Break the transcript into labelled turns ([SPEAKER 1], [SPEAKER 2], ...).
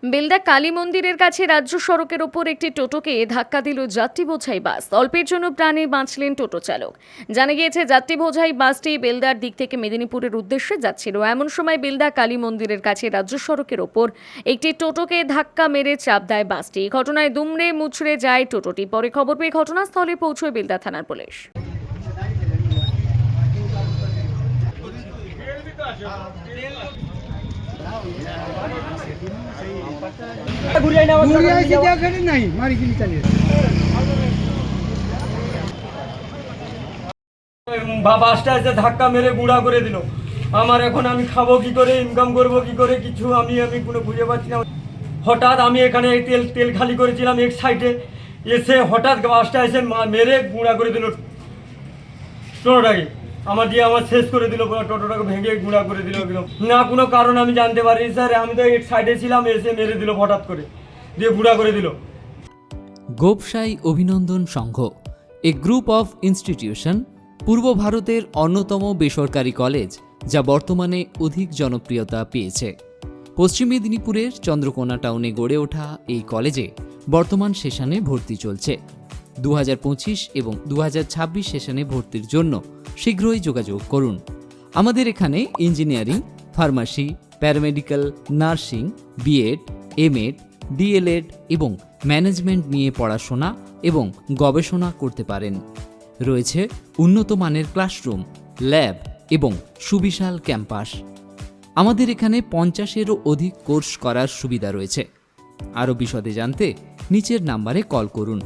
[SPEAKER 1] বেলদা কালী মন্দিরের কাছে রাজ্য সড়কের ওপর একটি টোটোকে ধাক্কা দিল যাত্রী বোঝাই বাস। অল্পের জন্য প্রাণে বাঁচলেন টোটো চালক। জানা গিয়েছে, যাত্রী বোঝাই বাসটি বেলদার দিক থেকে মেদিনীপুরের উদ্দেশ্যে যাচ্ছিল। এমন সময় বেলদা কালী মন্দিরের কাছে রাজ্য সড়কের ওপর একটি টোটোকে ধাক্কা মেরে চাপ দেয় বাসটি। এই ঘটনায় দুমড়ে মুচড়ে যায় টোটোটি। পরে খবর পেয়ে ঘটনাস্থলে পৌঁছয় বেলদা থানার পুলিশ।
[SPEAKER 2] বাসটা এসে ধাক্কা মেরে গুঁড়া করে দিল আমার। এখন আমি খাবো কি করে, ইনকাম করবো কি করে, কিছু আমি কোনো বুঝে পাচ্ছি না। হঠাৎ আমি এখানে তেল খালি করেছিলাম এক সাইডে, এসে হঠাৎ বাসটা এসে মেরে গুঁড়া করে দিল টোটোটাকে। আমার শেষ করে দিল, টোটোটাকে ভেঙে গুঁড়া করে দিল একদম। না কোনো কারণ আমি জানতে পারিনি স্যার, আমি তো এক সাইডে ছিলাম, এসে মেরে দিল হঠাৎ করে, দিয়ে গুঁড়া করে দিল।
[SPEAKER 3] গোপসাই অভিনন্দন সংঘ, এ গ্রুপ অফ ইনস্টিটিউশন, পূর্ব ভারতের অন্যতম বেসরকারি কলেজ যা বর্তমানে অধিক জনপ্রিয়তা পেয়েছে। পশ্চিম মেদিনীপুরের চন্দ্রকোনা টাউনে গড়ে ওঠা এই কলেজে বর্তমান সেশনে ভর্তি চলছে। 2025 এবং 2026 সেশনে ভর্তির জন্য শীঘ্রই যোগাযোগ করুন। আমাদের এখানে engineering, pharmacy, paramedical, nursing, BEd, MEd, DElEd এবং ম্যানেজমেন্ট নিয়ে পড়াশোনা এবং গবেষণা করতে পারেন। রয়েছে উন্নত মানের ক্লাসরুম, ল্যাব এবং সুবিশাল ক্যাম্পাস। আমাদের এখানে 50-এরও অধিক কোর্স করার সুবিধা রয়েছে। আরও বিশদে জানতে নিচের নাম্বারে কল করুন।